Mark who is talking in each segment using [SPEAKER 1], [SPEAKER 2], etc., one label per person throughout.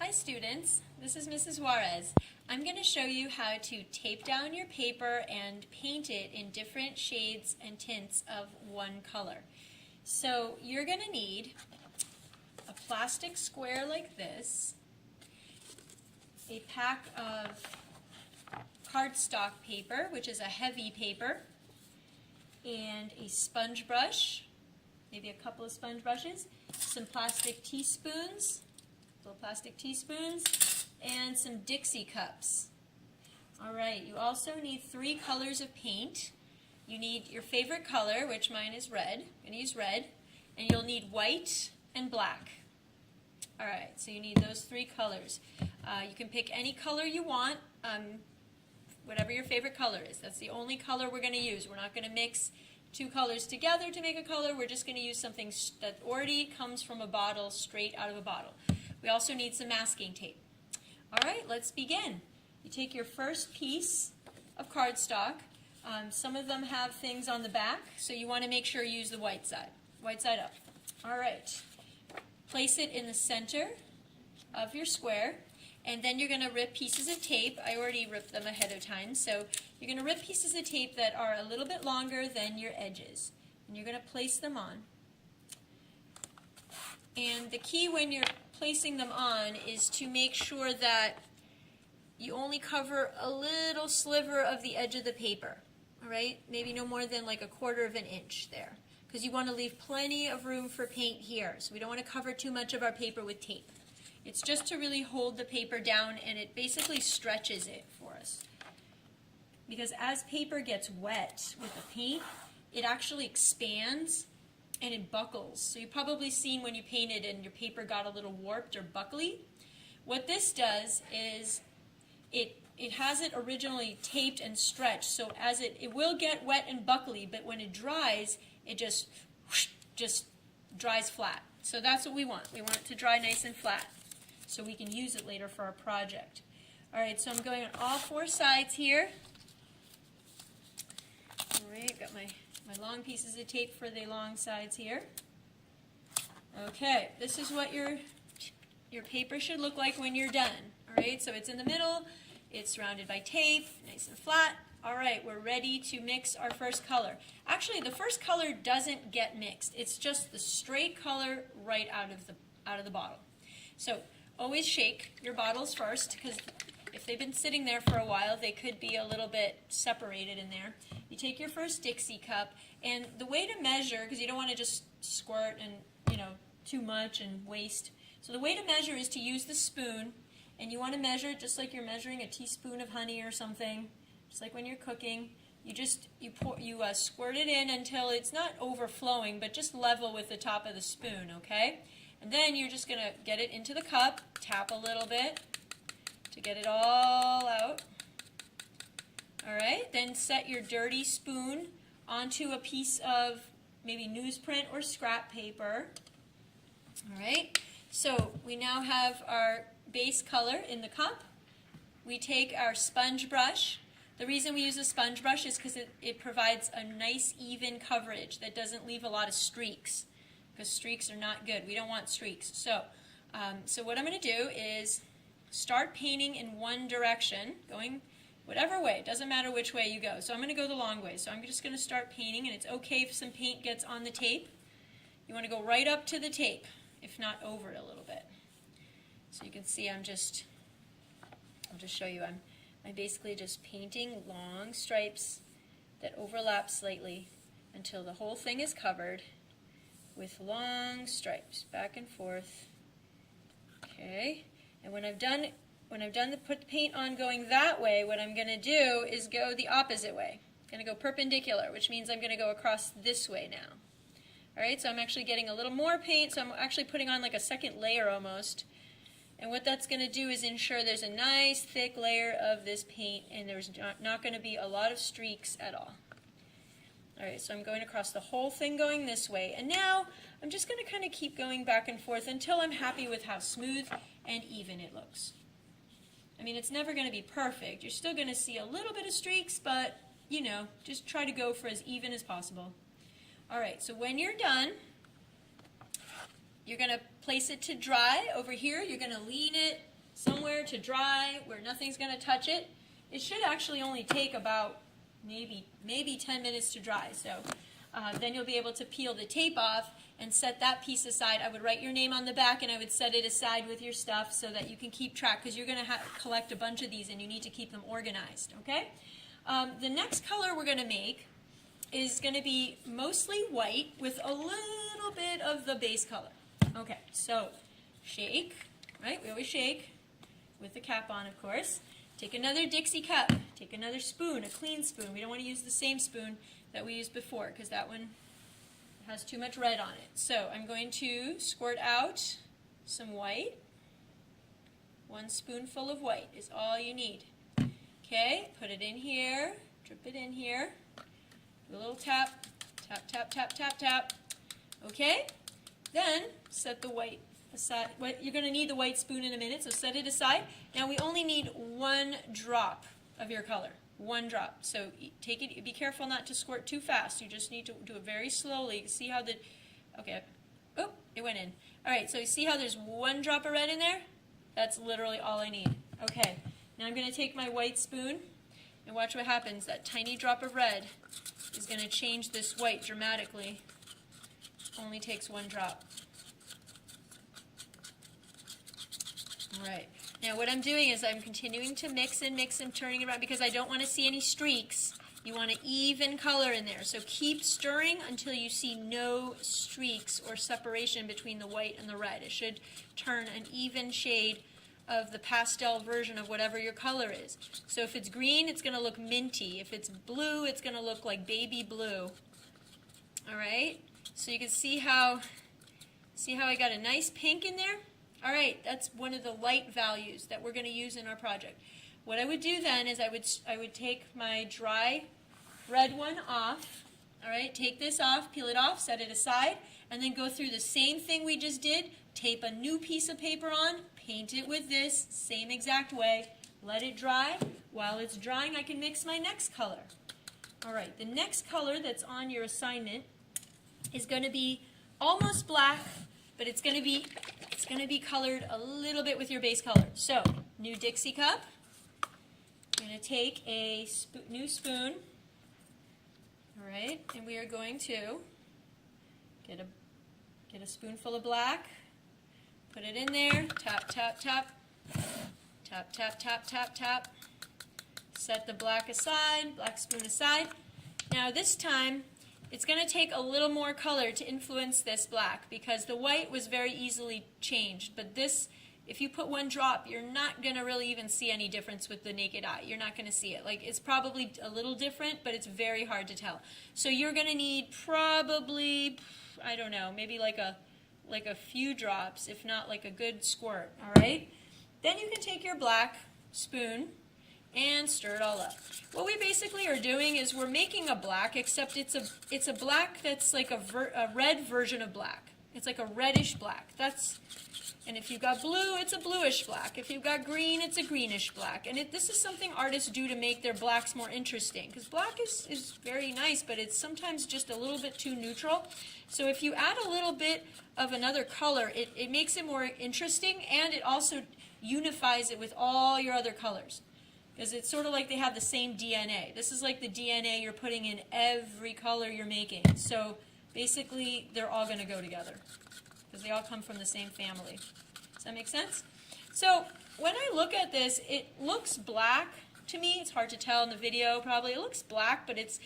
[SPEAKER 1] Hi students, this is Mrs. Juarez. I'm going to show you how to tape down your paper and paint it in different shades and tints of one color. So you're going to need a plastic square like this, a pack of cardstock paper, which is a heavy paper, and a sponge brush, maybe a couple of sponge brushes, some plastic teaspoons, little plastic teaspoons, and some Dixie cups. Alright, you also need 3 colors of paint. You need your favorite color, which mine is red. I'm going to use red. And you'll need white and black. Alright, so you need those 3 colors. You can pick any color you want, whatever your favorite color is. That's the only color we're going to use. We're not going to mix 2 colors together to make a color. We're just going to use something that already comes from a bottle, straight out of a bottle. We also need some masking tape. Alright, let's begin. You take your first piece of cardstock. Some of them have things on the back, so you want to make sure you use the white side up. Alright, place it in the center of your square, and then you're going to rip pieces of tape. I already ripped them ahead of time, so you're going to rip pieces of tape that are a little bit longer than your edges, and you're going to place them on. And the key when you're placing them on is to make sure that you only cover a little sliver of the edge of the paper. Alright? Maybe no more than like 1/4 of an inch there. Because you want to leave plenty of room for paint here. So we don't want to cover too much of our paper with tape. It's just to really hold the paper down, and it basically stretches it for us. Because as paper gets wet with the paint, it actually expands and it buckles. So you've probably seen when you painted and your paper got a little warped or buckly. What this does is it has it originally taped and stretched, so as it will get wet and buckly, but when it dries, it just dries flat. So that's what we want. We want it to dry nice and flat so we can use it later for our project. Alright, so I'm going on all 4 sides here. Alright, got my long pieces of tape for the long sides here. Okay, this is what your paper should look like when you're done. Alright, so it's in the middle, it's surrounded by tape, nice and flat. Alright, we're ready to mix our first color. Actually, the first color doesn't get mixed. It's just the straight color right out of the bottle. So always shake your bottles first, because if they've been sitting there for a while, they could be a little bit separated in there. You take your first Dixie cup, and the way to measure, because you don't want to just squirt and, too much and waste. So the way to measure is to use the spoon, and you want to measure it just like you're measuring a teaspoon of honey or something, just like when you're cooking. You squirt it in until it's not overflowing, but just level with the top of the spoon, okay? And then you're just going to get it into the cup, tap a little bit to get it all out. Alright, then set your dirty spoon onto a piece of maybe newsprint or scrap paper. Alright, so we now have our base color in the cup. We take our sponge brush. The reason we use a sponge brush is because it provides a nice even coverage that doesn't leave a lot of streaks, because streaks are not good. We don't want streaks. So what I'm going to do is start painting in one direction, going whatever way. It doesn't matter which way you go. So I'm going to go the long way. So I'm just going to start painting, and it's okay if some paint gets on the tape. You want to go right up to the tape, if not over it a little bit. So you can see I'll just show you. I'm basically just painting long stripes that overlap slightly until the whole thing is covered with long stripes back and forth. Okay, and when I've done put the paint on going that way, what I'm going to do is go the opposite way. I'm going to go perpendicular, which means I'm going to go across this way now. Alright, so I'm actually getting a little more paint, so I'm actually putting on like a second layer almost. And what that's going to do is ensure there's a nice thick layer of this paint, and there's not going to be a lot of streaks at all. Alright, so I'm going across the whole thing going this way, and now I'm just going to kind of keep going back and forth until I'm happy with how smooth and even it looks. I mean, it's never going to be perfect. You're still going to see a little bit of streaks, but, just try to go for as even as possible. Alright, so when you're done, you're going to place it to dry over here. You're going to lean it somewhere to dry where nothing's going to touch it. It should actually only take about maybe 10 minutes to dry. So then you'll be able to peel the tape off and set that piece aside. I would write your name on the back and I would set it aside with your stuff so that you can keep track, because you're going to collect a bunch of these and you need to keep them organized, okay? The next color we're going to make is going to be mostly white with a little bit of the base color. Okay, so shake, right? We always shake with the cap on, of course. Take another Dixie cup. Take another spoon, a clean spoon. We don't want to use the same spoon that we used before because that one has too much red on it. So I'm going to squirt out some white. 1 spoonful of white is all you need. Okay, put it in here, drip it in here. Do a little tap, tap, tap, tap, tap, tap. Okay, then set the white aside. You're going to need the white spoon in a minute, so set it aside. Now we only need 1 drop of your color. 1 drop. So take it. Be careful not to squirt too fast. You just need to do it very slowly. See how okay. Oh, it went in. All right. So you see how there's 1 drop of red in there? That's literally all I need. Okay. Now I'm going to take my white spoon and watch what happens. That tiny drop of red is going to change this white dramatically. Only takes 1 drop. All right. Now what I'm doing is I'm continuing to mix and turning around because I don't want to see any streaks. You want an even color in there. So keep stirring until you see no streaks or separation between the white and the red. It should turn an even shade of the pastel version of whatever your color is. So if it's green, it's going to look minty. If it's blue, it's going to look like baby blue. All right? So you can see how I got a nice pink in there? All right, that's one of the light values that we're going to use in our project. What I would do then is I would take my dry red one off. All right, take this off, peel it off, set it aside, and then go through the same thing we just did. Tape a new piece of paper on, paint it with this, same exact way. Let it dry. While it's drying, I can mix my next color. All right, the next color that's on your assignment is going to be almost black, but it's going to be colored a little bit with your base color. So, new Dixie cup. I'm going to take a new spoon. All right, and we are going to get a spoonful of black. Put it in there. Tap, tap, tap. Tap, tap, tap, tap, tap. Set the black aside, black spoon aside. Now this time, it's going to take a little more color to influence this black because the white was very easily changed. But this, if you put 1 drop, you're not going to really even see any difference with the naked eye. You're not going to see it. Like, it's probably a little different, but it's very hard to tell. So you're going to need probably, I don't know, maybe like a few drops, if not like a good squirt, all right? Then you can take your black spoon and stir it all up. What we basically are doing is we're making a black, except it's a black that's like a red version of black. It's like a reddish black. And if you've got blue, it's a bluish black. If you've got green, it's a greenish black. And this is something artists do to make their blacks more interesting, because black is very nice, but it's sometimes just a little bit too neutral. So if you add a little bit of another color, it makes it more interesting, and it also unifies it with all your other colors. Because it's sort of like they have the same DNA. This is like the DNA you're putting in every color you're making. So basically, they're all going to go together because they all come from the same family. Does that make sense? So when I look at this, it looks black to me. It's hard to tell in the video probably. It looks black, but it's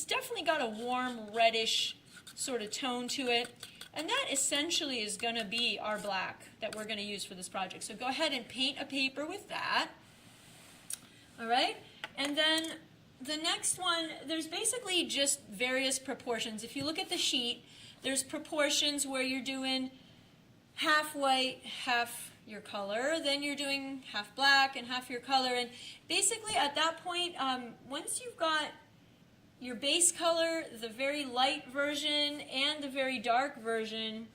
[SPEAKER 1] definitely got a warm reddish sort of tone to it. And that essentially is going to be our black that we're going to use for this project. So go ahead and paint a paper with that. All right, and then the next one, there's basically just various proportions. If you look at the sheet, there's proportions where you're doing half white, half your color, then you're doing half black and half your color, and basically at that point, once you've got your base color, the very light version, and the very dark version,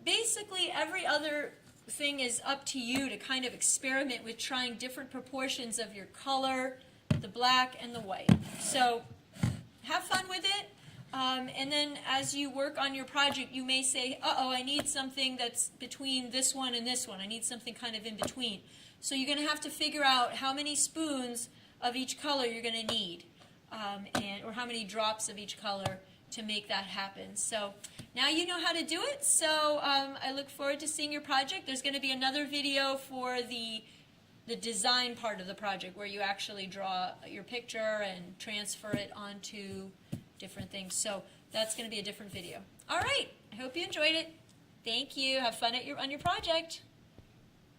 [SPEAKER 1] basically every other thing is up to you to kind of experiment with trying different proportions of your color, the black and the white. So have fun with it. And then as you work on your project, you may say, uh-oh, I need something that's between this one and this one. I need something kind of in between. So you're going to have to figure out how many spoons of each color you're going to need, or how many drops of each color to make that happen. So now you know how to do it. So I look forward to seeing your project. There's going to be another video for the design part of the project where you actually draw your picture and transfer it onto different things. So that's going to be a different video. All right. I hope you enjoyed it. Thank you. Have fun on your project.